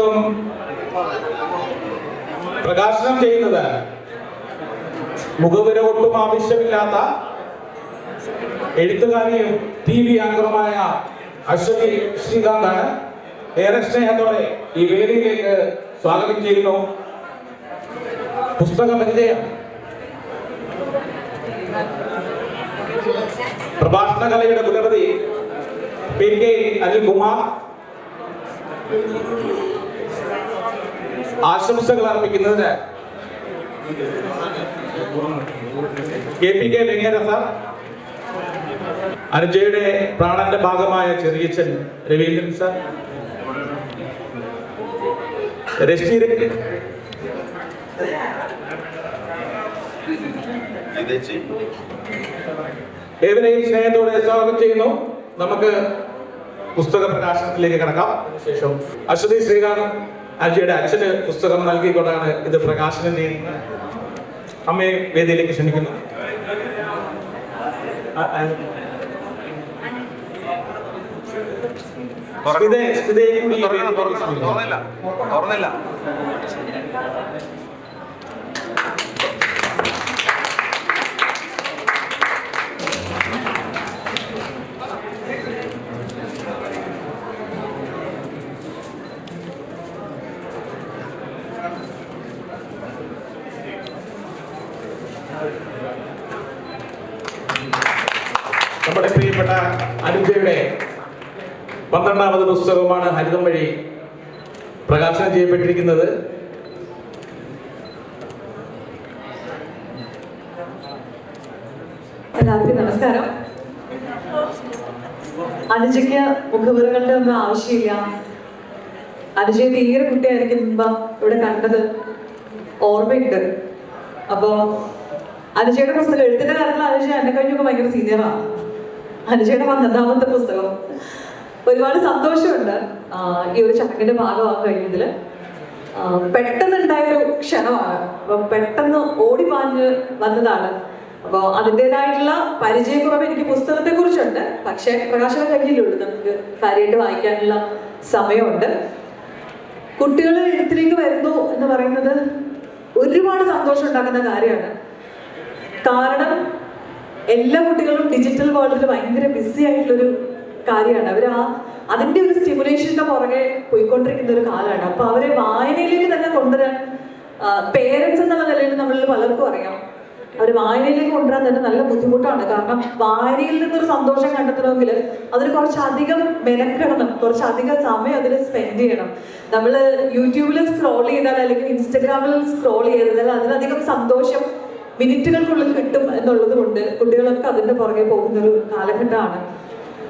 പുസ്തകം പ്രകാശനം ചെയ്യുന്നത് മുഖവിര ഒട്ടും ആവശ്യമില്ലാത്ത എഴുത്തുകാരിയും TV ആങ്കറുമായ അശ്വതി ശ്രീകാന്താണ്. ഏറെ സ്നേഹത്തോടെ ഈ വേദിയിലേക്ക് സ്വാഗതം ചെയ്യുന്നു. പുസ്തക പരിചയം. പ്രഭാഷണ കലയുടെ കുലപതി PK അനിൽകുമാർ ആശംസകൾ അർപ്പിക്കുന്നതിന് KPK വെങ്ങര സാർ, അനുജയുടെ പ്രാണന്റെ ഭാഗമായ ചെറിയച്ഛൻ രവീന്ദ്രൻ സാർ, ഏവരെയും സ്നേഹത്തോടെ സ്വാഗതം ചെയ്യുന്നു. നമുക്ക് പുസ്തക പ്രകാശനത്തിലേക്ക് കടക്കാം. ശേഷം അശ്വതി ശ്രീകാന്ത് അനുജയുടെ അച്ഛന് പുസ്തകം നൽകിക്കൊണ്ടാണ് ഇത് പ്രകാശനം ചെയ്യുന്നത്. അമ്മയെ വേദിയിലേക്ക് ക്ഷണിക്കുന്നു. നമ്മുടെ പ്രിയപ്പെട്ട അനുജയുടെ 12ാമത് പുസ്തകമാണ് ഹരിതം വഴി പ്രകാശനം ചെയ്യപ്പെട്ടിരിക്കുന്നത്. എല്ലാവർക്കും നമസ്കാരം. അനുജയ്ക്ക് മുഖവിറകളുടെ ഒന്നും ആവശ്യമില്ല. അനുജയെ തീരെ കുട്ടിയായിരിക്കും മുമ്പ് ഇവിടെ കണ്ടത് ഓർമ്മയുണ്ട്. അപ്പോ അനുജയുടെ പുസ്തകം എഴുത്തിന്റെ കാര്യത്തിൽ അനുജ എന്നെ കഴിഞ്ഞൊക്കെ ഭയങ്കര സീനിയറാണ്. അനുജയുടെ 12ാമത്തെ പുസ്തകം. ഒരുപാട് സന്തോഷമുണ്ട് ഈ ഒരു ചടങ്ങിന്റെ ഭാഗമാകാൻ കഴിഞ്ഞതില്. പെട്ടെന്നുണ്ടായൊരു ക്ഷണമാണ്. അപ്പൊ പെട്ടെന്ന് ഓടിപ്പാഞ്ഞ് വന്നതാണ്. അപ്പോൾ അതിൻ്റെതായിട്ടുള്ള പരിചയക്കുറവ് എനിക്ക് പുസ്തകത്തെ കുറിച്ചുണ്ട്. പക്ഷെ പ്രകാശനം കഴിഞ്ഞില്ലുള്ളൂ, നമുക്ക് കാര്യമായിട്ട് വായിക്കാനുള്ള സമയമുണ്ട്. കുട്ടികൾ എഴുത്തിലേക്ക് വരുന്നു എന്ന് പറയുന്നത് ഒരുപാട് സന്തോഷം ഉണ്ടാക്കുന്ന കാര്യമാണ്. കാരണം എല്ലാ കുട്ടികളും ഡിജിറ്റൽ വേൾഡിൽ ഭയങ്കര ബിസി ആയിട്ടുള്ളൊരു കാര്യമാണ്. അവർ അതിൻ്റെ ഒരു സ്റ്റിമുലേഷൻ്റെ പുറകെ പോയിക്കൊണ്ടിരിക്കുന്ന ഒരു കാലമാണ്. അപ്പൊ അവരെ വായനയിലേക്ക് തന്നെ കൊണ്ടുവരാൻ പേരൻസ് എന്നുള്ള നിലയിൽ നമ്മളിൽ പലർക്കും അറിയാം, അവർ വായനയിലേക്ക് കൊണ്ടുവരാൻ തന്നെ നല്ല ബുദ്ധിമുട്ടാണ്. കാരണം വായനയിൽ നിന്നൊരു സന്തോഷം കണ്ടെത്തണമെങ്കിൽ അതിന് കുറച്ചധികം മെനക്കെടണം, കുറച്ചധികം സമയം അതിന് സ്പെൻഡ് ചെയ്യണം. നമ്മൾ യൂട്യൂബിൽ സ്ക്രോൾ ചെയ്താൽ അല്ലെങ്കിൽ ഇൻസ്റ്റഗ്രാമിൽ സ്ക്രോൾ ചെയ്താൽ അതിലധികം സന്തോഷം മിനിറ്റുകൾക്കുള്ളിൽ കിട്ടും എന്നുള്ളത് കൊണ്ട് കുട്ടികളൊക്കെ അതിൻ്റെ പുറകെ പോകുന്നൊരു കാലഘട്ടമാണ്.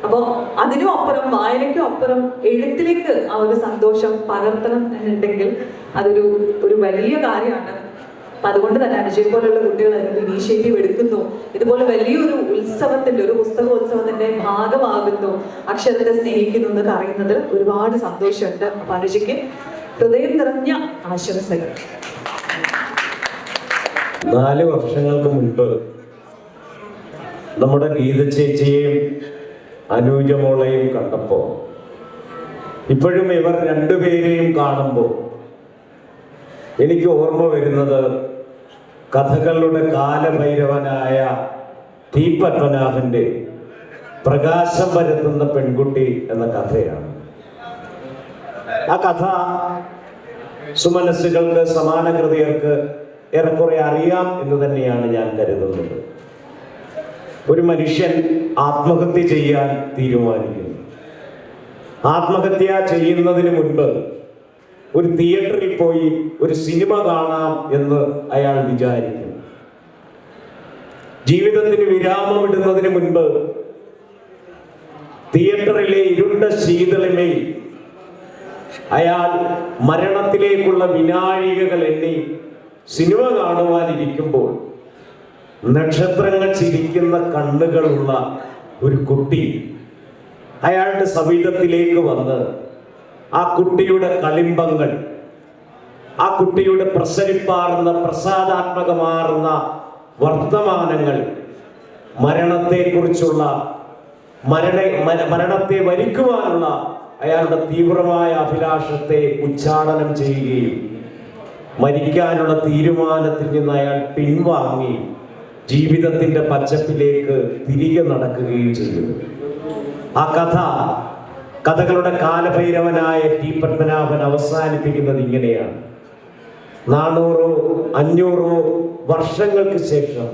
അപ്പോൾ അതിനും അപ്പുറം, വായനയ്ക്കും അപ്പുറം എഴുത്തിലേക്ക് ആ ഒരു സന്തോഷം പകർത്തണം എന്നുണ്ടെങ്കിൽ അതൊരു വലിയ കാര്യമാണ്. അപ്പം അതുകൊണ്ട് തന്നെ അനുജയെ പോലുള്ള കുട്ടികൾ അതിനൊരു ഇനീഷ്യേറ്റീവ് എടുക്കുന്നു. ഇതുപോലെ വലിയൊരു ഉത്സവത്തിന്റെ, ഒരു പുസ്തകോത്സവത്തിന്റെ ഭാഗമാകുന്നു, അക്ഷരത്തെ സ്നേഹിക്കുന്നു എന്നൊക്കെ അറിയുന്നതിൽ ഒരുപാട് സന്തോഷമുണ്ട്. അപ്പം അനുജയ്ക്ക് ഹൃദയം നിറഞ്ഞ ആശംസകൾ. 4 വർഷങ്ങൾക്ക് മുൻപ് നമ്മുടെ ഗീത ചേച്ചിയെയും അനുജമോളെയും കണ്ടപ്പോൾ, ഇപ്പോഴും ഇവർ രണ്ടുപേരെയും കാണുമ്പോൾ എനിക്ക് ഓർമ്മ വരുന്നത് കഥകളുടെ കാലഭൈരവനായ ടി പത്മനാഭന്റെ പ്രകാശം പരത്തുന്ന പെൺകുട്ടി എന്ന കഥയാണ്. ആ കഥ സുമനസ്സുകൾക്ക്, സമാനകൃതികൾക്ക് ഏറെക്കുറെ അറിയാം എന്ന് തന്നെയാണ് ഞാൻ കരുതുന്നത്. ഒരു മനുഷ്യൻ ആത്മഹത്യ ചെയ്യാൻ തീരുമാനിക്കുന്നു. ആത്മഹത്യ ചെയ്യുന്നതിന് മുൻപ് ഒരു തിയേറ്ററിൽ പോയി ഒരു സിനിമ കാണാം എന്ന് അയാൾ വിചാരിക്കും. ജീവിതത്തിന് വിരാമമിടുന്നതിന് മുൻപ് തിയേറ്ററിലെ ഇരുണ്ട ശീതളിമയിൽ അയാൾ മരണത്തിലേക്കുള്ള വിനാഴികകൾ എണ്ണി സിനിമ കാണുവാനിരിക്കുമ്പോൾ നക്ഷത്രങ്ങൾ ചിരിക്കുന്ന കണ്ണുകളുള്ള ഒരു കുട്ടി അയാളുടെ സമീപത്തിലേക്ക് വന്ന് ആ കുട്ടിയുടെ കളിമ്പങ്ങൾ, ആ കുട്ടിയുടെ പ്രസരിപ്പാർന്ന പ്രസാദാത്മകമാർന്ന വർത്തമാനങ്ങൾ, മരണത്തെക്കുറിച്ചുള്ള മരണത്തെ വരിക്കുവാനുള്ള അയാളുടെ തീവ്രമായ അഭിലാഷത്തെ ഉച്ചാടനം ചെയ്യുകയും മരിക്കാനുള്ള തീരുമാനത്തിൽ നിന്ന് അയാൾ പിൻവാങ്ങി ജീവിതത്തിന്റെ പച്ചപ്പിലേക്ക് തിരികെ നടക്കുകയും ചെയ്യുന്നു. ആ കഥകളുടെ കാലഭൈരവനായ ടി പത്മനാഭൻ അവസാനിപ്പിക്കുന്നത് ഇങ്ങനെയാണ്: 400-500 വർഷങ്ങൾക്ക് ശേഷം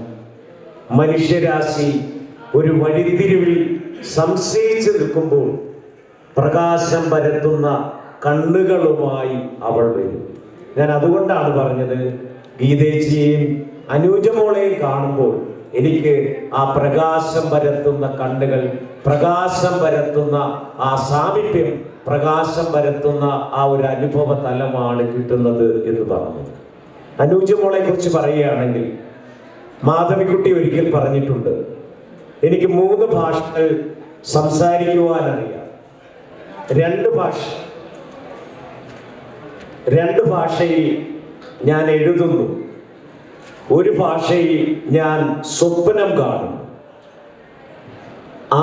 മനുഷ്യരാശി ഒരു വഴിത്തിരിവിൽ സംശയിച്ചു നിൽക്കുമ്പോൾ പ്രകാശം പരത്തുന്ന കണ്ണുകളുമായി അവൾ വരും. ഞാൻ അതുകൊണ്ടാണ് പറഞ്ഞത്, ഗീതേച്ചിയെയും അനൂജമോളെയും കാണുമ്പോൾ എനിക്ക് ആ പ്രകാശം പരത്തുന്ന കണ്ണുകൾ, പ്രകാശം പരത്തുന്ന ആ സാമീപ്യം, പ്രകാശം പരത്തുന്ന ആ ഒരു അനുഭവ തലമാണ് കിട്ടുന്നത് എന്ന് പറഞ്ഞു. അനൂജമോളെ കുറിച്ച് പറയുകയാണെങ്കിൽ, മാധവിക്കുട്ടി ഒരിക്കൽ പറഞ്ഞിട്ടുണ്ട്, എനിക്ക് 3 ഭാഷകൾ സംസാരിക്കുവാനറിയാം. 2 ഭാഷയിൽ ഞാൻ എഴുതുന്നു, 1 ഭാഷയിൽ ഞാൻ സ്വപ്നം കാണും.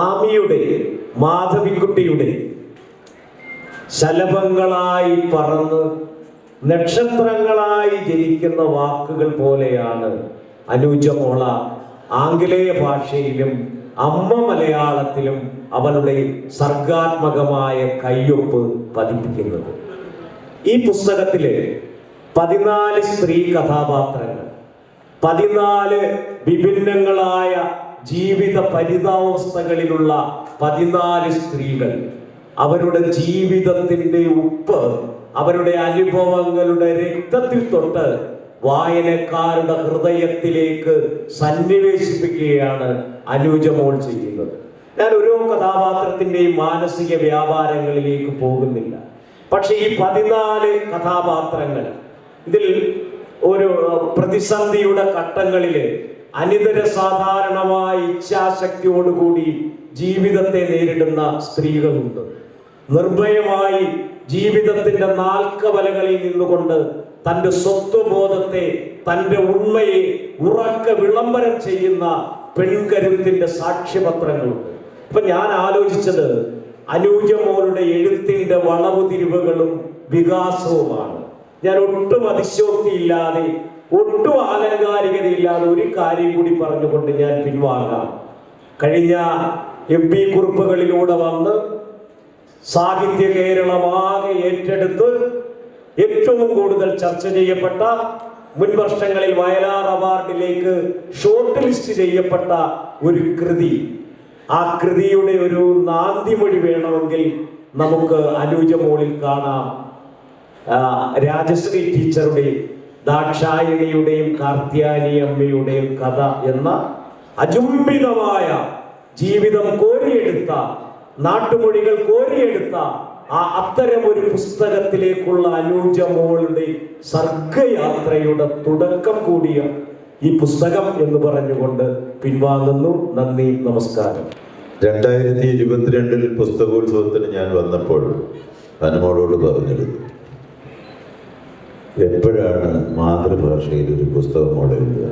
ആമിയുടെ, മാധവിക്കുട്ടിയുടെ ശലഭങ്ങളായി പറന്ന് നക്ഷത്രങ്ങളായി ജനിക്കുന്ന വാക്കുകൾ പോലെയാണ് അനൂജമോള ആംഗലേയ ഭാഷയിലും അമ്മ മലയാളത്തിലും അവളുടെ സർഗാത്മകമായ കയ്യൊപ്പ് പതിപ്പിക്കുന്നത്. ഈ പുസ്തകത്തില് 14 സ്ത്രീ കഥാപാത്രങ്ങൾ, 14 വിഭിന്നങ്ങളായ ജീവിത പരിതാവസ്ഥകളിലുള്ള 14 സ്ത്രീകൾ, അവരുടെ ജീവിതത്തിന്റെ ഉപ്പ്, അവരുടെ അനുഭവങ്ങളുടെ രക്തത്തിൽ തൊട്ട് വായനക്കാരുടെ ഹൃദയത്തിലേക്ക് സന്നിവേശിപ്പിക്കുകയാണ് അനൂജമോൾ ചെയ്യുന്നത്. ഞാൻ ഓരോ കഥാപാത്രത്തിന്റെയും മാനസിക വ്യാപാരങ്ങളിലേക്ക് പോകുന്നില്ല. പക്ഷെ ഈ 14 കഥാപാത്രങ്ങൾ, ഇതിൽ ഒരു പ്രതിസന്ധിയുടെ ഘട്ടങ്ങളില് അനിതര സാധാരണമായ ഇച്ഛാശക്തിയോടുകൂടി ജീവിതത്തെ നേരിടുന്ന സ്ത്രീകളുണ്ട്. നിർഭയമായി ജീവിതത്തിന്റെ നാൽക്കവലകളിൽ നിന്നുകൊണ്ട് തന്റെ സ്വത്വബോധത്തെ, തന്റെ ഉണ്മയെ ഉറക്കെ വിളംബരം ചെയ്യുന്ന പെൺകരുത്തിന്റെ സാക്ഷ്യപത്രങ്ങളുണ്ട്. അപ്പൊ ഞാൻ ആലോചിച്ചത് അനൂജമോളുടെ എഴുത്തിന്റെ വളവുതിരിവുകളും വികാസവുമാണ്. ഞാൻ ഒട്ടും അതിശോക്തിയില്ലാതെ, ഒട്ടും ആലങ്കാരികതയില്ലാതെ ഒരു കാര്യം കൂടി പറഞ്ഞുകൊണ്ട് ഞാൻ പിൻവാങ്ങാം. കഴിഞ്ഞ FB കുറിപ്പുകളിലൂടെ വന്ന് സാഹിത്യ കേരളമാകെ ഏറ്റെടുത്ത് ഏറ്റവും കൂടുതൽ ചർച്ച ചെയ്യപ്പെട്ട, മുൻ വർഷങ്ങളിൽ വയലാർ അവാർഡിലേക്ക് ഷോർട്ട് ലിസ്റ്റ് ചെയ്യപ്പെട്ട ഒരു കൃതി, ആ കൃതിയുടെ ഒരു നാന്തിമൊഴി വേണമെങ്കിൽ നമുക്ക് അനൂജമോളിൽ കാണാം. രാജശ്രീ ടീച്ചറുടെ ദാക്ഷായണിയുടെയും കാർത്യായനി അമ്മയുടെയും കഥ എന്ന അചുംബിതമായ ജീവിതം കോരിയെടുത്ത, നാട്ടുമൊഴികൾ കോരിയെടുത്ത ആ അത്തരം ഒരു പുസ്തകത്തിലേക്കുള്ള അനൂജമോളുടെ സർഗയാത്രയുടെ തുടക്കം കൂടിയ ഈ പുസ്തകം എന്ന് പറഞ്ഞുകൊണ്ട് പിൻവാങ്ങുന്നു. നന്ദി, നമസ്കാരം. 2022 പുസ്തകോത്സവത്തിന് ഞാൻ വന്നപ്പോൾ അനുമോളോട് പറഞ്ഞിരുന്നു, എപ്പോഴാണ് മാതൃഭാഷയിൽ ഒരു പുസ്തകം മോളെ എഴുതുക?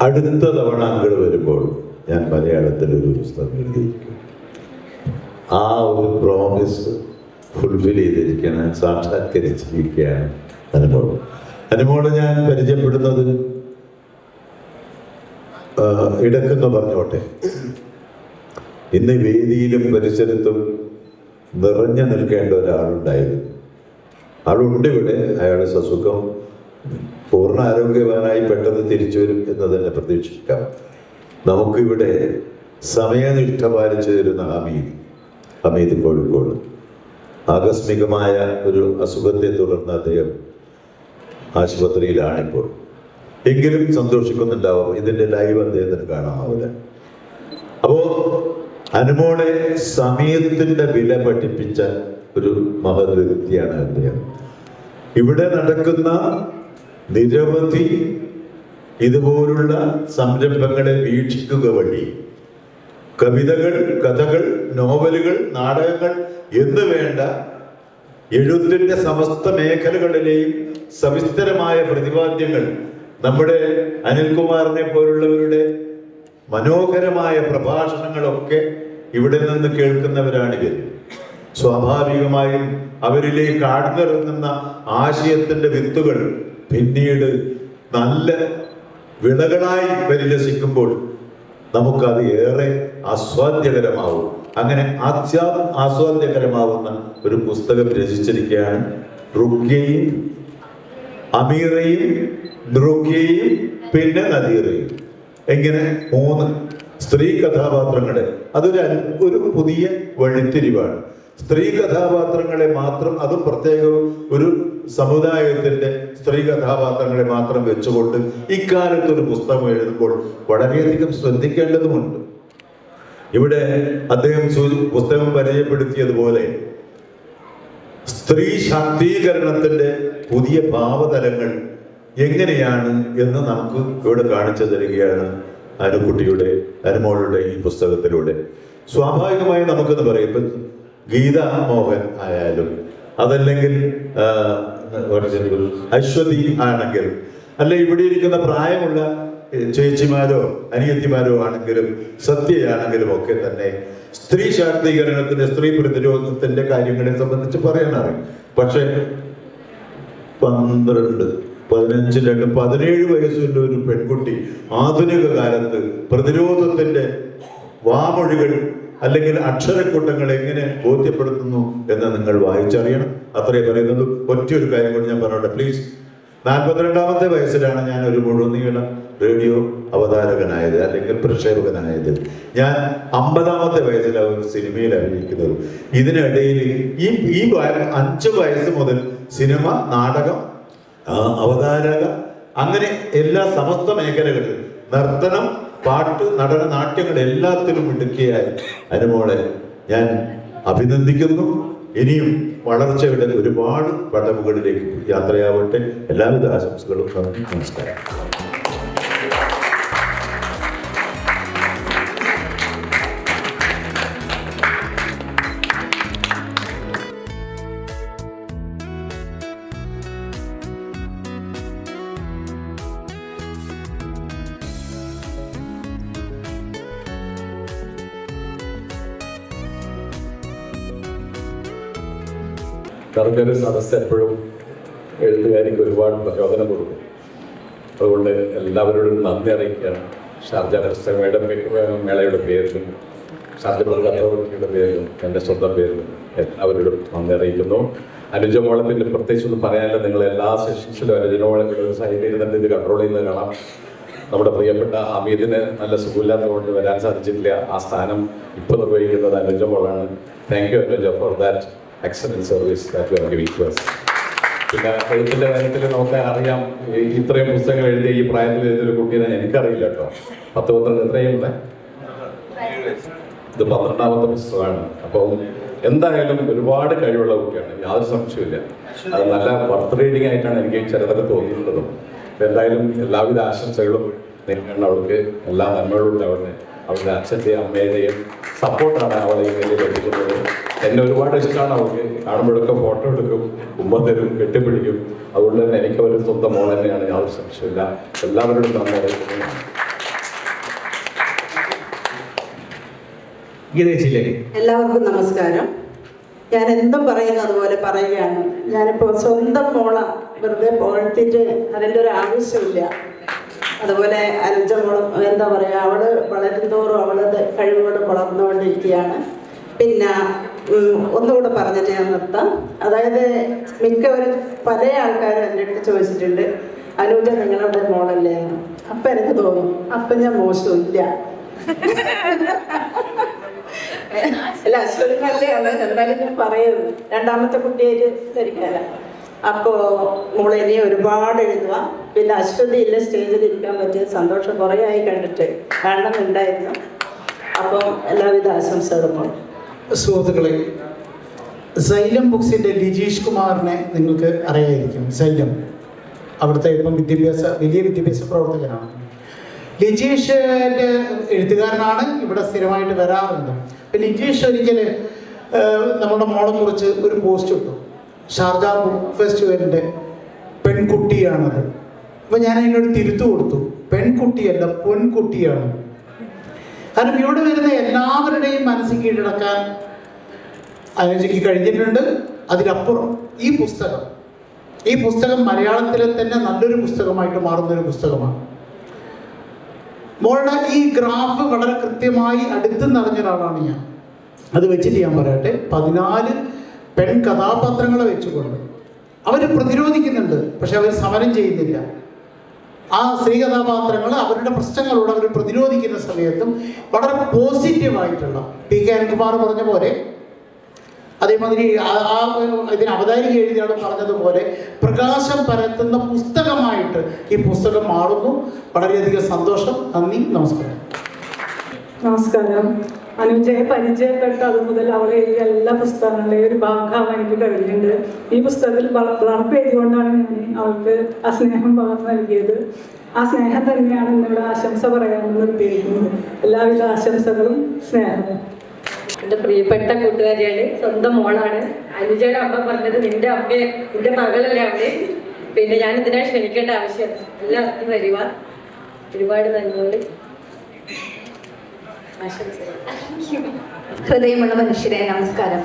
അടുത്ത തവണ അങ്ങോട്ട് വരുമ്പോൾ ഞാൻ മലയാളത്തിൽ ഒരു പുസ്തകം എഴുതിയിരിക്കും. ആ ഒരു പ്രോമിസ് ഫുൾഫിൽ ചെയ്തിരിക്കുകയാണ്, സാക്ഷാത്കരിച്ചിരിക്കുകയാണ് അനുമോൾ. അനുമോളെ ഞാൻ പരിചയപ്പെടുന്നത് ഇടക്കെന്ന് പറഞ്ഞോട്ടെ, ഇന്ന് വേദിയിലും പരിസരത്തും നിറഞ്ഞു നിൽക്കേണ്ട ഒരാളുണ്ടായിരുന്നു. ആളുണ്ട് ഇവിടെ. അയാൾ സസുഖം പൂർണ്ണ ആരോഗ്യവാനായി പെട്ടെന്ന് തിരിച്ചു വരും എന്ന് തന്നെ പ്രതീക്ഷിക്കാം. നമുക്കിവിടെ സമയനിഷ്ഠ പാലിച്ചു തരുന്ന ഹമീദ് കോഴിക്കോട്, ആകസ്മികമായ ഒരു അസുഖത്തെ തുടർന്ന് അദ്ദേഹം ആശുപത്രിയിലാണിപ്പോൾ. എങ്കിലും സന്തോഷിക്കുന്നുണ്ടാവും. ഇതിൻ്റെ ലൈവ് അദ്ദേഹത്തിന് കാണാമാവില്ല. അപ്പോ അനുമോളെ സമയത്തിന്റെ വില പഠിപ്പിച്ച ഒരു മഹത് വ്യക്തിയാണ് അദ്ദേഹം. ഇവിടെ നടക്കുന്ന നിരവധി ഇതുപോലുള്ള സംരംഭങ്ങളെ വീക്ഷിക്കുക വഴി കവിതകൾ, കഥകൾ, നോവലുകൾ, നാടകങ്ങൾ എന്ന് വേണ്ട എഴുത്തിന്റെ സമസ്ത മേഖലകളിലെയും സവിസ്തരമായ പ്രതിപാദ്യങ്ങൾ നമ്മുടെ അനിൽകുമാറിനെ പോലുള്ളവരുടെ മനോഹരമായ പ്രഭാഷണങ്ങളൊക്കെ ഇവിടെ നിന്ന് കേൾക്കുന്നവരാണിവർ. സ്വാഭാവികമായും അവരിലേക്ക് ആഴ്ന്നിറങ്ങുന്ന ആശയത്തിന്റെ വിത്തുകൾ പിന്നീട് നല്ല വിളകളായി പരിലസിക്കുമ്പോൾ നമുക്കത് ഏറെ ആസ്വാദ്യകരമാവും. അങ്ങനെ ആസ്വാദ്യകരമാവുന്ന ഒരു പുസ്തകം രചിച്ചിരിക്കുകയാണ്. റുഖ്യയും അമീറയും റുഖ്യയും പിന്നെ നദീറയും, ഇങ്ങനെ 3 സ്ത്രീ കഥാപാത്രങ്ങളെ. ഒരു പുതിയ വഴിത്തിരിവാണ്. സ്ത്രീ കഥാപാത്രങ്ങളെ മാത്രം, അതും പ്രത്യേകവും ഒരു സമുദായത്തിന്റെ സ്ത്രീ കഥാപാത്രങ്ങളെ മാത്രം വെച്ചുകൊണ്ട് ഇക്കാലത്ത് ഒരു പുസ്തകം എഴുതുമ്പോൾ വളരെയധികം ശ്രദ്ധിക്കേണ്ടതുമുണ്ട്. ഇവിടെ അദ്ദേഹം പുസ്തകം പരിചയപ്പെടുത്തിയതുപോലെ സ്ത്രീ ശാക്തീകരണത്തിന്റെ പുതിയ ഭാവതലങ്ങൾ എങ്ങനെയാണ് എന്ന് നമുക്ക് ഇവിടെ കാണിച്ചു തരികയാണ് അനുമോളുടെ ഈ പുസ്തകത്തിലൂടെ. സ്വാഭാവികമായി നമുക്കെന്ന് പറയും, ഇപ്പൊ ഗീതാ മോഹൻ ആയാലും, അതല്ലെങ്കിൽ അശ്വതി ആണെങ്കിൽ, അല്ലെ ഇവിടെ ഇരിക്കുന്ന പ്രായമുള്ള ചേച്ചിമാരോ അനിയത്തിമാരോ ആണെങ്കിലും സത്യയാണെങ്കിലും ഒക്കെ തന്നെ സ്ത്രീ ശാക്തീകരണത്തിന്റെ, സ്ത്രീ പ്രതിരോധത്തിന്റെ കാര്യങ്ങളെ സംബന്ധിച്ച് പറയാനറിയും. പക്ഷെ 12, 15, 17 വയസ്സുള്ള ഒരു പെൺകുട്ടി ആധുനിക കാലത്ത് പ്രതിരോധത്തിന്റെ വാമൊഴികൾ അല്ലെങ്കിൽ അക്ഷരക്കൂട്ടങ്ങൾ എങ്ങനെ ബോധ്യപ്പെടുത്തുന്നു എന്ന് നിങ്ങൾ വായിച്ചറിയണം. അത്രേ പറയുന്നുള്ളൂ. ഒറ്റയൊരു കാര്യം കൊണ്ട് ഞാൻ പറഞ്ഞോട്ടെ പ്ലീസ്. 42ാമത്തെ വയസ്സിലാണ് ഞാൻ ഒരു മുഴുനീള റേഡിയോ അവതാരകനായത്, അല്ലെങ്കിൽ പ്രക്ഷേപകനായത്. ഞാൻ 50ാമത്തെ വയസ്സിലാണ് ഒരു സിനിമയിൽ അഭിനയിക്കുന്നത്. ഇതിനിടയിൽ ഈ 5 വയസ്സ് മുതൽ സിനിമ, നാടകം, അവതാരക, അങ്ങനെ എല്ലാ സമസ്ത മേഖലകളിലും നർത്തനം, പാട്ട്, നടന, നാട്യങ്ങൾ എല്ലാത്തിലും മിടുക്കിയായി അനുമോളെ ഞാൻ അഭിനന്ദിക്കുന്നു. ഇനിയും വളർച്ചയുടെ ഒരുപാട് പടവുകളിലേക്ക് യാത്രയാവട്ടെ. എല്ലാവിധ ആശംസകളും. നമസ്കാരം. നിറഞ്ഞൊരു സദസ്സ് എപ്പോഴും എഴുത്തുകാരിക്ക് ഒരുപാട് പ്രചോദനം കൊടുക്കും. അതുകൊണ്ട് എല്ലാവരോടും നന്ദി അറിയിക്കുകയാണ്. ഷാർജ പുസ്തകമേളയുടെ പേരിലും ഷാർജ അതോറിറ്റിയുടെ പേരിലും എൻ്റെ സ്വന്തം പേരിലും എല്ലാവരോടും നന്ദി അറിയിക്കുന്നു. അനുജ മോളെ പിന്നെ പ്രത്യേകിച്ചൊന്നും പറയാനില്ല. നിങ്ങൾ എല്ലാ സെഷൻസിലും അനുജ മോളെ സൈഡിൽ തന്നെ ഇത് കൺട്രോൾ ചെയ്യുന്നത് കാണാം. നമ്മുടെ പ്രിയപ്പെട്ട ഹമീദിന് നല്ല സുഖമില്ലാത്തതുകൊണ്ട് വരാൻ സാധിച്ചിട്ടില്ല. ആ സ്ഥാനം ഇപ്പോൾ നിർവഹിക്കുന്നത് അനുജ മോളാണ്. Thank you Anuja for that excellent service that you are giving to us. പിന്നെ എഴുത്തിൻ്റെ കാര്യത്തിൽ നമുക്ക് അറിയാം, ഇത്രയും പുസ്തകങ്ങൾ എഴുതിയ ഈ പ്രായത്തിൽ എഴുതിയൊരു കുട്ടീനെ എനിക്കറിയില്ല കേട്ടോ. 10-12 എത്രയുണ്ട്? ഇത് 12ാമത്തെ പുസ്തകമാണ്. അപ്പോൾ എന്തായാലും ഒരുപാട് കഴിവുള്ള കുട്ടിയാണ്, യാതൊരു സംശയമില്ല. അത് നല്ല വർത്ത് റീഡിങ് ആയിട്ടാണ് എനിക്ക് ചിലതൊക്കെ തോന്നിയിട്ടുള്ളതും. എന്തായാലും എല്ലാവിധ ആശംസകളും നേരിടാൻ അവൾക്ക് എല്ലാ നന്മകളും ഉണ്ടാവട്ടെ. അവളുടെ അച്ഛൻ്റെയും അമ്മയുടെയും സപ്പോർട്ടാണ് അവളെ ഈ വലിയ പഠിക്കുന്നത്. എന്നെ ഒരുപാട് ഇഷ്ടമാണ് അവൾക്ക്. കാണുമ്പോഴൊക്കെ ഫോട്ടോ എടുക്കും, ഉമ്മ തരും, കെട്ടിപ്പിടിക്കും. അതുകൊണ്ട് തന്നെ എനിക്ക് ഒരു സ്വന്തം മോൾ തന്നെയാണ്, യാതൊരു സംശയമില്ല. എല്ലാവരോടും നന്ദി അറിയിക്കുന്നു. എല്ലാവർക്കും നമസ്കാരം. ഞാൻ എന്തും പറയുന്നത് പോലെ പറയുകയാണ്. ഞാനിപ്പോൾ സ്വന്തം മോള വെറുതെ പുകഴ്ത്തിട്ട് അതിൻ്റെ ഒരു ആവശ്യമില്ല. അതുപോലെ അനുജ മോളും എന്താ പറയുക, അവള് വളരുന്തോറും അവളുടെ കഴിവുകൾ വളർന്നുകൊണ്ടിരിക്കുകയാണ്. പിന്നെ ഒന്നുകൂടെ പറഞ്ഞിട്ട് ഞാൻ നിർത്താം. അതായത് മിക്കവരും പല ആൾക്കാരും എൻ്റെ അടുത്ത് ചോദിച്ചിട്ടുണ്ട്, അനുജ നിങ്ങളുടെ മോളല്ലേ എന്ന്. അപ്പം എനിക്ക് തോന്നും അപ്പം ഞാൻ മോശമില്ല. അല്ല, അശ്വതി നല്ലതാണ്, എന്നാലും ഞാൻ പറയുന്നത് രണ്ടാമത്തെ കുട്ടിയായിട്ട് ധരിക്കാന. അപ്പോൾ മോളെ ഇനി ഒരുപാട് എഴുതുക. പിന്നെ അശ്വതി ഇല്ല സ്റ്റേജിൽ ഇരിക്കാൻ പറ്റിയ സന്തോഷം കുറേ ആയി കണ്ടിട്ട് കാണണമെന്നുണ്ടായിരുന്നു. അപ്പം എല്ലാവിധ ആശംസകളും. സുഹൃത്തുക്കളെ, സൈലം ബുക്സിൻ്റെ ലിജീഷ് കുമാറിനെ നിങ്ങൾക്ക് അറിയായിരിക്കും. സൈലം അവിടുത്തെ ഇപ്പം വലിയ വിദ്യാഭ്യാസ പ്രവർത്തകനാണ്. ലിജീഷിൻ്റെ എഴുത്തുകാരനാണ്, ഇവിടെ സ്ഥിരമായിട്ട് വരാറുണ്ട്. അപ്പം ലിജീഷ് ഒരിക്കൽ നമ്മുടെ മോളെ കുറിച്ച് ഒരു പോസ്റ്റ് ഇട്ടു. ഷാർജ ബുക്ക് ഫെസ്റ്റിവലിൻ്റെ പെൺകുട്ടിയാണത്. അപ്പം ഞാൻ അതിനോട് തിരുത്തു കൊടുത്തു, പെൺകുട്ടിയല്ല പൊൻകുട്ടിയാണ്. കാരണം ഇവിടെ വരുന്ന എല്ലാവരുടെയും മനസ്സിൽ കീഴടക്കാൻ അനുജയ്ക്ക് കഴിഞ്ഞിട്ടുണ്ട്. അതിലപ്പുറം ഈ പുസ്തകം മലയാളത്തിലെ തന്നെ നല്ലൊരു പുസ്തകമായിട്ട് മാറുന്നൊരു പുസ്തകമാണ്. മോളുടെ ഈ ഗ്രാഫ് വളരെ കൃത്യമായി അടുത്ത് നിറഞ്ഞ ഒരാളാണ് ഞാൻ. അത് വെച്ചിട്ട് ഞാൻ പറയട്ടെ, 14 പെൺ കഥാപാത്രങ്ങളെ വെച്ചുകൊണ്ട് അവർ പ്രതിരോധിക്കുന്നുണ്ട്, പക്ഷെ അവർ സമരം ചെയ്യുന്നില്ല. ആ സ്ത്രീ കഥാപാത്രങ്ങൾ അവരുടെ പ്രശ്നങ്ങളോട് അവർ പ്രതിരോധിക്കുന്ന സമയത്തും വളരെ പോസിറ്റീവായിട്ടുള്ള പി കെ അനിൽകുമാർ പറഞ്ഞ പോലെ, അതേമാതിരി ഇതിന് അവതാരിക എഴുതിയാണ് പറഞ്ഞതുപോലെ പ്രകാശം പരത്തുന്ന പുസ്തകമായിട്ട് ഈ പുസ്തകം മാറുന്നു. വളരെയധികം സന്തോഷം. നന്ദി, നമസ്കാരം. നമസ്കാരം. അനുജയെ പരിചയപ്പെട്ട അത് മുതൽ അവളെ എഴുതിയ എല്ലാ പുസ്തകങ്ങളുടെയും ഒരു ഭാഗം എനിക്ക് കഴിഞ്ഞിട്ടുണ്ട്. ഈ പുസ്തകത്തിൽ വളർപ്പ് എഴുതിക്കൊണ്ടാണ് ഞാൻ അവൾക്ക് ആ സ്നേഹം പകർന്നു നൽകിയത്. ആ സ്നേഹം തന്നെയാണ് ഇന്നിവിടെ ആശംസ പറയാമെന്ന് നിർത്തിയിരിക്കുന്നത്. എല്ലാവിധ ആശംസകളും സ്നേഹവും. എൻ്റെ പ്രിയപ്പെട്ട കൂട്ടുകാരിയാണ്, സ്വന്തം മോളാണ്. അനുജയുടെ അമ്മ പറഞ്ഞത് നിന്റെ അമ്മയെ നിന്റെ മകളല്ലേ അവിടെ. പിന്നെ ഞാൻ ഇതിനെ ക്ഷണിക്കേണ്ട ആവശ്യം എല്ലാവർക്കും വരിക. ഒരുപാട് നന്ദിയോട് ഹൃദയമുള്ള മനുഷ്യരെ നമസ്കാരം.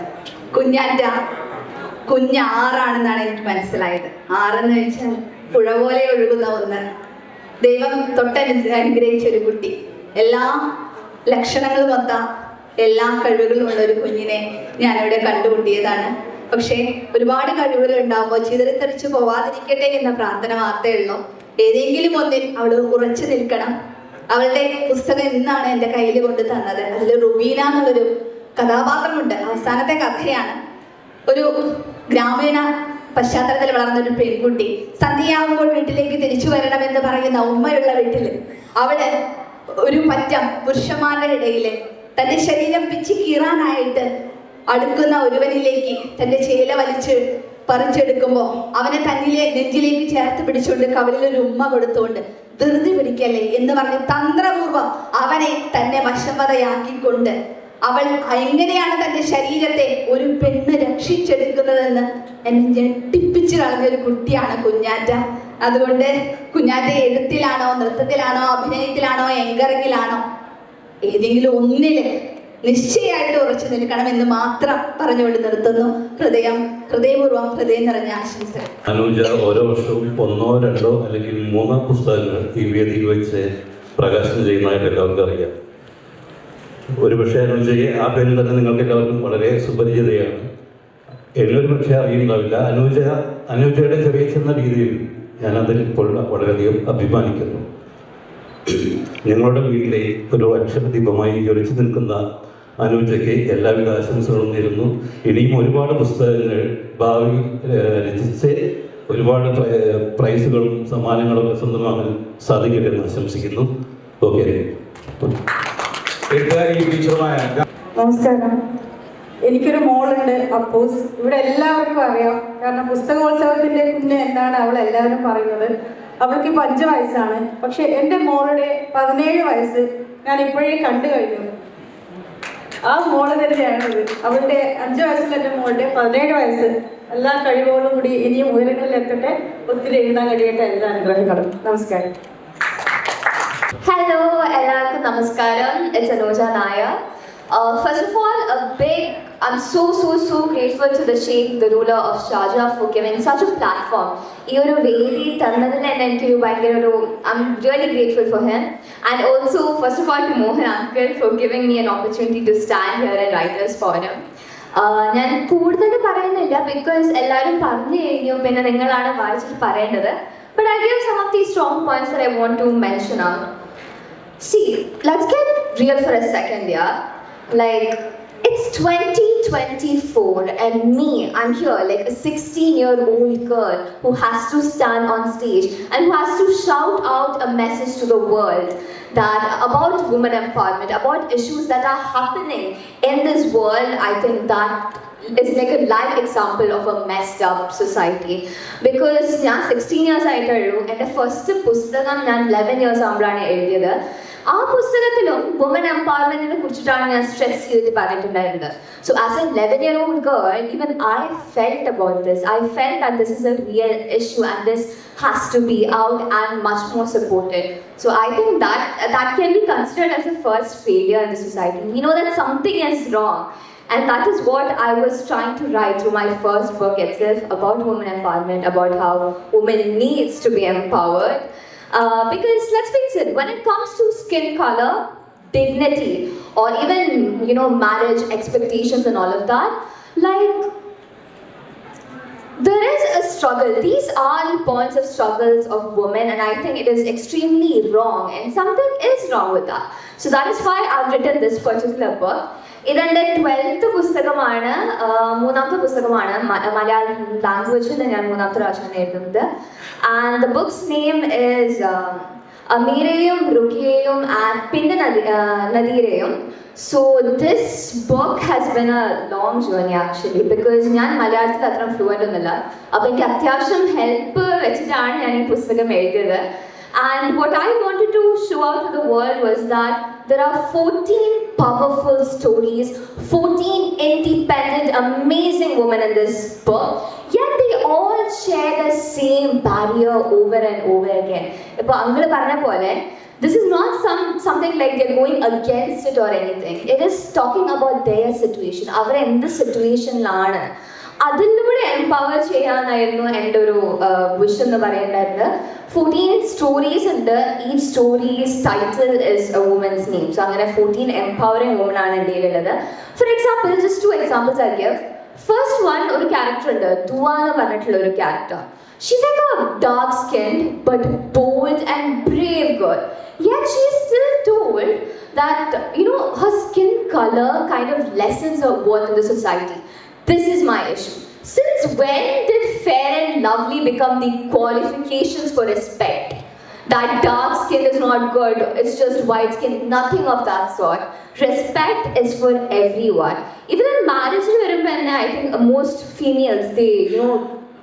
കുഞ്ഞ് ആറാണെന്നാണ് എനിക്ക് മനസ്സിലായത്. ആറെന്ന് വെച്ചാൽ പുഴ പോലെ ഒഴുകുന്ന ഒന്ന്. ദൈവം അനുഗ്രഹിച്ച ഒരു കുട്ടി, എല്ലാ ലക്ഷണങ്ങളും ഒത്ത എല്ലാ കഴിവുകളും ഉള്ള ഒരു കുഞ്ഞിനെ ഞാനിവിടെ കണ്ടുമുട്ടിയതാണ്. പക്ഷേ ഒരുപാട് കഴിവുകൾ ഉണ്ടാകുമ്പോൾ ചിതറിത്തെറിച്ച് പോവാതിരിക്കട്ടെ എന്ന പ്രാർത്ഥന മാത്രമേ ഉള്ളൂ. ഏതെങ്കിലും ഒന്നിൽ അവൾ ഉറച്ചു നിൽക്കണം. അവളുടെ പുസ്തകം ഇന്നാണ് എൻ്റെ കയ്യിൽ കൊണ്ട് തന്നത്. അതിൽ റുബീന എന്നുള്ളൊരു കഥാപാത്രമുണ്ട്. അവസാനത്തെ കഥയാണ്. ഒരു ഗ്രാമീണ പശ്ചാത്തലത്തിൽ വളർന്ന ഒരു പെൺകുട്ടി സന്ധ്യയാകുമ്പോൾ വീട്ടിലേക്ക് തിരിച്ചു വരണമെന്ന് പറയുന്ന ഉമ്മയുള്ള വീട്ടിൽ അവിടെ ഒരു പറ്റം പുരുഷന്മാരുടെ ഇടയിൽ തൻ്റെ ശരീരം പിച്ചി കീറാനായിട്ട് അടുക്കുന്ന ഒരുവനിലേക്ക് തൻ്റെ ചേല വലിച്ച് പറിച്ചെടുക്കുമ്പോൾ അവനെ തന്നിലെ നെഞ്ചിലേക്ക് ചേർത്ത് പിടിച്ചുകൊണ്ട് കവലിലൊരു ഉമ്മ കൊടുത്തുകൊണ്ട് ധൃതി പിടിക്കല്ലേ എന്ന് പറഞ്ഞ് തന്ത്രപൂർവം അവനെ തന്നെ വശംവദയാക്കിക്കൊണ്ട് അവൾ എങ്ങനെയാണ് തൻ്റെ ശരീരത്തെ ഒരു പെണ്ണ് രക്ഷിച്ചെടുക്കുന്നതെന്ന് എന്നെ ഞെട്ടിപ്പിച്ച് കളഞ്ഞൊരു കുട്ടിയാണ് കുഞ്ഞാറ്റ. അതുകൊണ്ട് കുഞ്ഞാറ്റ എഴുത്തിലാണോ, നൃത്തത്തിലാണോ, അഭിനയത്തിലാണോ, എങ്കറിങ്ങിലാണോ, ഏതെങ്കിലും ഒന്നില് നിശ്ചയമായിട്ട് ഉറച്ചു നിൽക്കണമെന്ന് മാത്രം പറഞ്ഞുകൊണ്ട് നിർത്തുന്നു. ഹൃദയപൂർവ്വം ഹൃദയം നിറഞ്ഞ ആശംസ. അനുജ ഓരോ വർഷവും 1, 2 അല്ലെങ്കിൽ 3 പുസ്തകങ്ങൾ ഈ വേദിയിൽ വെച്ച് പ്രകാശനം ചെയ്യുന്നതായിട്ട് എല്ലാവർക്കും അറിയാം. ഒരുപക്ഷെ അനുജയെ ആ പേരിൽ തന്നെ നിങ്ങൾക്ക് എല്ലാവർക്കും വളരെ സുപരിചിതയാണ്. എന്നൊരു പക്ഷേ അറിയുന്നുണ്ടാവില്ല. അനുജയുടെ ചെറിയ ചെന്ന രീതിയിൽ ഞാനതിൽ ഇപ്പോൾ വളരെയധികം അഭിമാനിക്കുന്നു. ഞങ്ങളുടെ വീട്ടിലെ ഒരു അക്ഷരദീപമായി ജ്വലിച്ചു നിൽക്കുന്ന അനുജയ്ക്ക് എല്ലാവിധ ആശംസകളും നേരുന്നു. ഇനിയും ഒരുപാട് പുസ്തകങ്ങൾ ഭാവി രചിച്ച് ഒരുപാട് പ്രൈസുകളും സമ്മാനങ്ങളും സ്വന്തമാകാൻ സാധിക്കട്ടെ എന്ന് ആശംസിക്കുന്നു. ഓക്കെ. നമസ്കാരം. എനിക്കൊരു മോളുണ്ട്, അപ്പൂസ്. ഇവിടെ എല്ലാവർക്കും അറിയാം, കാരണം പുസ്തകോത്സവത്തിൻ്റെ കുഞ്ഞ് എന്നാണ് അവൾ എല്ലാവരും പറയുന്നത്. അവൾക്ക് ഇപ്പോൾ 5 വയസ്സാണ്. പക്ഷെ എൻ്റെ മോളുടെ 17 വയസ്സ് ഞാൻ ഇപ്പോഴേ കണ്ടു കഴിഞ്ഞു. ആ മോള് തന്നെയാണിത്. അവളുടെ 5 വയസ്സുള്ള എൻ്റെ മോളുടെ 17 വയസ്സ്. എല്ലാ കഴിവുകളും കൂടി ഇനിയും ഉയരങ്ങളിലെത്തട്ടെ. ഒത്തിരി എഴുതാൻ കഴിയട്ടെ. എല്ലാ അനുഗ്രഹങ്ങളും. നമസ്കാരം. ഹലോ, എല്ലാവർക്കും നമസ്കാരം. It's Anuja Nair. First of all, I'm so grateful to the Sheikh, the ruler of Sharjah, for giving such a platform. I'm really grateful for him. And also, first of all, to Mohan uncle for giving me an opportunity to stand here and write this for him. ഞാൻ കൂടുതൽ പറയുന്നില്ല, because എല്ലാവരും പറഞ്ഞു കഴിഞ്ഞു, പിന്നെ നിങ്ങളാണ് വായിച്ചിട്ട് പറയേണ്ടത്. But I'll give some of these strong points that I want to mention out. See, let's get real for a second, yeah. Like, it's 2024 and I'm here like a 16-year-old girl who has to stand on stage and who has to shout out a message to the world that about women empowerment, about issues that are happening in this world. I think that is like a live example of a messed up society. Because ഞാൻ 16 years ആയിട്ടുള്ളൂ. എൻ്റെ first പുസ്തകം ഞാൻ 11 years ആകുമ്പോഴാണ് എഴുതിയത്. ആ പുസ്തകത്തിലും woman എംപവർമെന്റിനെ കുറിച്ചിട്ടാണ് ഞാൻ സ്ട്രെസ് ചെയ്തിട്ട് പറഞ്ഞിട്ടുണ്ടായിരുന്നത്. So as A 11-year-old girl, even I felt about this. I felt that this is a real issue and this has to be out and much more supported. So I think that can be considered as the first failure in the society. We know that something is wrong. And that is what I was trying to write through my first book itself, about women empowerment, about how women needs to be empowered. Because let's face it, when it comes to skin color, dignity, or even, you know, marriage expectations and all of that, like, there is a struggle. These are the points of struggles of women, and I think it is extremely wrong, and something is wrong with that. So that is why I've written this particular book. ഇതെൻ്റെ 12th പുസ്തകമാണ്, 3ാമത്തെ പുസ്തകമാണ്. മലയാളം ലാംഗ്വേജിൽ ഞാൻ 3ാമത്തെ പ്രാവശ്യമാണ് എഴുതുന്നത്. And the book's name is അമീരയും റുഖിയയും ആൻഡ് പിന്നെ നദീരയും. So this book has been a long journey actually, because ഞാൻ മലയാളത്തിൽ അത്ര ഫ്ലുവൻ്റ് ഒന്നുമില്ല. അപ്പോൾ എനിക്ക് അത്യാവശ്യം ഹെൽപ്പ് വെച്ചിട്ടാണ് ഞാൻ ഈ പുസ്തകം എഴുതിയത്. And what I wanted to show out to the world was that there are 14 powerful stories, 14 independent, amazing women in this book, yet they all share the same barrier over and over again. Ipo angal parna pole, this is not something like they're going against it or anything. It is talking about their situation. Avare endu situation laana അതിലൂടെ empower ചെയ്യാനായിരുന്നു എൻ്റെ ഒരു wish എന്ന് പറയുന്നത്. 14 stories ഉണ്ട്. Each stories title is a women's name. So അങ്ങനെ 14 empowering women ആണ് എൻ്റെ കയ്യിലുള്ളത്. For example, just 2 examples I give. First one, ഒരു ക്യാരക്ടർ ഉണ്ട്, ദുവ എന്ന് പറഞ്ഞിട്ടുള്ള ഒരു character. She's like a dark skinned but bold and brave girl. Yet she is still told that, you know, her skin color kind of lessens her worth in the society. This is my issue. Since when did fair and lovely become the qualifications for respect? That dark skin is not good, it's just white skin, nothing of that sort. Respect is for everyone. Even in marriage, I think most females,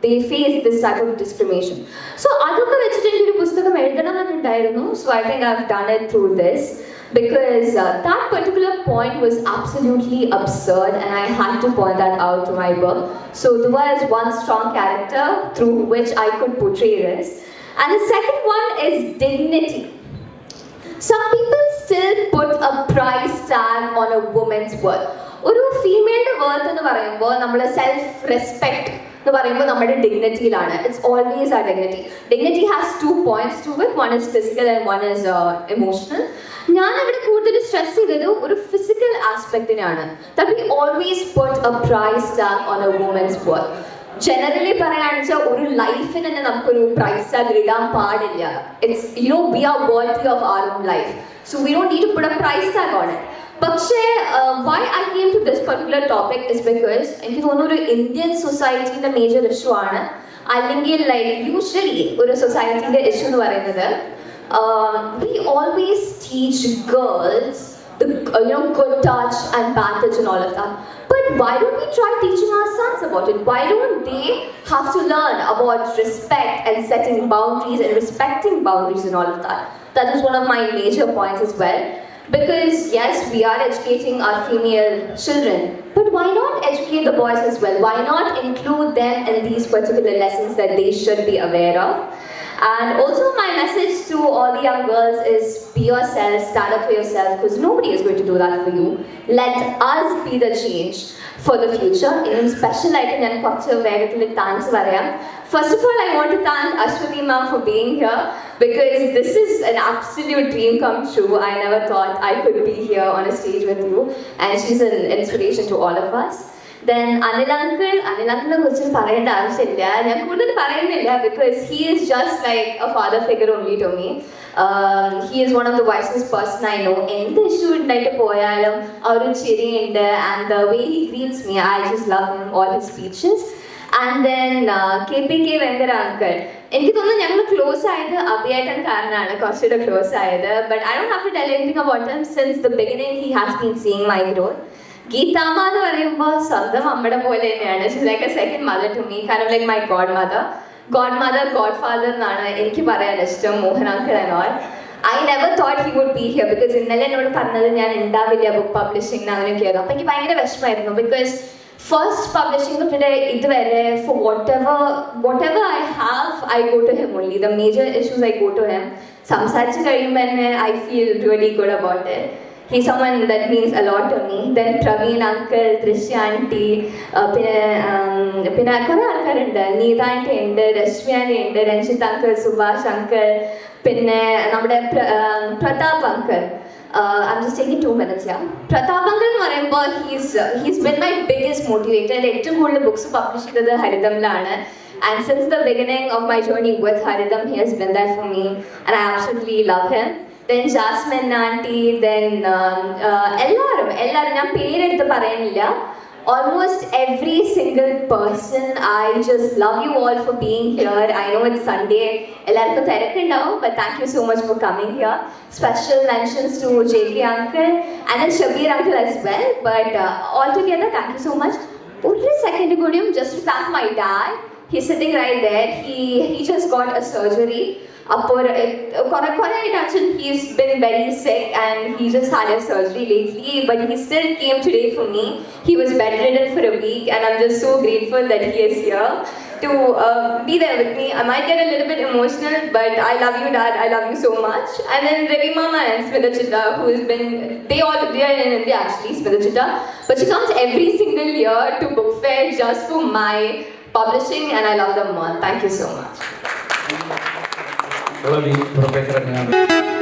they face this type of discrimination. So adukku vechittu oru pusthakam ezhudanam ennundayirunnu. So I think I've done it through this. Because that particular point was absolutely absurd, and I had to point that out to my book. So Dua is one strong character through which I could portray this. And the second one is dignity. Some people still put a price tag on a woman's worth. ഒരു ഫീമെയിലിന്റെ worth എന്ന് പറയുമ്പോൾ നമ്മുടെ self respect എന്ന് പറയുമ്പോൾ നമ്മുടെ ഡിഗ്നിറ്റിയിലാണ്. It's always ആ dignity. Dignity has 2 points to it. One is physical and one is emotional. ഞാൻ ഇവിടെ കൂടുതൽ സ്ട്രെസ് ചെയ്തത് ഒരു ഫിസിക്കൽ ആസ്പെക്റ്റിനാണ്. That we always put a price tag on a woman's worth. Generally പറയുകയാണെന്ന് വെച്ചാൽ ഒരു ലൈഫിന് തന്നെ നമുക്കൊരു പ്രൈസ് ടാഗ് ഇടാൻ പാടില്ല. It's we are worthy of our own life. So we don't need to put a price tag on it. പക്ഷേ why I came to this particular topic is because എനിക്ക് തോന്നുന്നു ഒരു ഇന്ത്യൻ സൊസൈറ്റിന്റെ മേജർ ഇഷ്യൂ ആണ്, അല്ലെങ്കിൽ like usually ഒരു സൊസൈറ്റിന്റെ issue എന്ന് പറയുന്നത്, we always teach girls the good touch and bad touch and all of that. But why don't we try teaching our sons about it? Why don't they have to learn about respect and setting boundaries and respecting boundaries and all of that? That is one of my major points as well. Because yes, we are educating our female children, but why not educate the boys as well? Why not include them in these particular lessons that they should be aware of? And also my message to all the young girls is be yourself, stand up for yourself, because nobody is going to do that for you. Let us be the change for the future. In special item and culture where thanks varayam. First of all, I want to thank Ashwati ma'am for being here, because this is an absolute dream come true. I never thought I could be here on a stage with you, and she's an inspiration to all of us. Then Anil uncle കുറിച്ച് പറയേണ്ട ആവശ്യമില്ല, ഞാൻ കൂടുതൽ പറയുന്നില്ല, because he is just like a father figure only to me. He is one of the wisest person I know. എന്ത് issue ഉണ്ടായിട്ട് പോയാലും ആ ഒരു ചിരിയുണ്ട്, and the way he greets me, I just love him, all his speeches. And then KPK Venkara uncle, എനിക്ക് തോന്നുന്നു ഞങ്ങൾ close ആയത് അഭിയേട്ടൻ കാരനാണ് കുറച്ചുകൂടെ ക്ലോസ് ആയത്. But I don't have to tell anything about him. Since the beginning he has been seeing my growth. ഗീതാമ്മ എന്ന് പറയുമ്പോൾ സ്വന്തം അമ്മയുടെ പോലെ തന്നെയാണ്. She's like a second mother to me, kind of like my godmother, godfather എന്നാണ് എനിക്ക് പറയാൻ ഇഷ്ടം, Mohan uncle and all. I never thought he would be here because ഇന്നലെ എന്നോട് പറഞ്ഞത് ഞാൻ ഉണ്ടാവില്ല ബുക്ക് പബ്ലിഷിംഗ് അങ്ങനെയൊക്കെയായിരുന്നു. അപ്പോൾ എനിക്ക് ഭയങ്കര വിഷമമായിരുന്നു ബിക്കോസ് ഫസ്റ്റ് പബ്ലിഷിംഗ് തൊട്ടിട്ട് ഇതുവരെ for whatever I have, I go to him only. The major issues I go to him. സംസാരിച്ച് കഴിയുമ്പോൾ തന്നെ I feel really good about it. He's someone that means a lot to me. Then Praveen uncle, Trishya aunty, പിന്നെ കുറേ ആൾക്കാരുണ്ട്. Neetha anti ഉണ്ട്, Rashmi anti ഉണ്ട്, Ranjith uncle, Subhash uncle, പിന്നെ നമ്മുടെ Pratap uncle. I'm just taking 2 minutes here. Pratap uncle എന്ന് പറയുമ്പോൾ he's been my biggest motivator. ഏറ്റവും കൂടുതൽ ബുക്സ് പബ്ലിഷ് ചെയ്തത് ഹരിതമിലാണ്. And since the beginning of my journey with Haridam, he has been there for me and I absolutely love him. Then Jasmine auntie, then എല്ലാവരും ഞാൻ പേരെടുത്ത് പറയുന്നില്ല. Almost every single person, I just love you all for being here. I know it's Sunday, ellarkum therakkundavu, but thank you so much for coming here. Special mentions to JK uncle and then Shabir uncle as well, but all together thank you so much. One second ago, just to thank my dad. He's sitting right there. He just got a surgery. He's been very sick and he just had a surgery lately, but he still came today for me. He was bedridden for a week and I'm just so grateful that he is here to be there with me. I might get a little bit emotional, but I love you, Dad. I love you so much. And then Ravi Mama and Smita Chitta, who has been, they are in India actually, Smita Chitta, but she comes every single year to book fair just for my publishing and I love them all. Thank you so much. Professor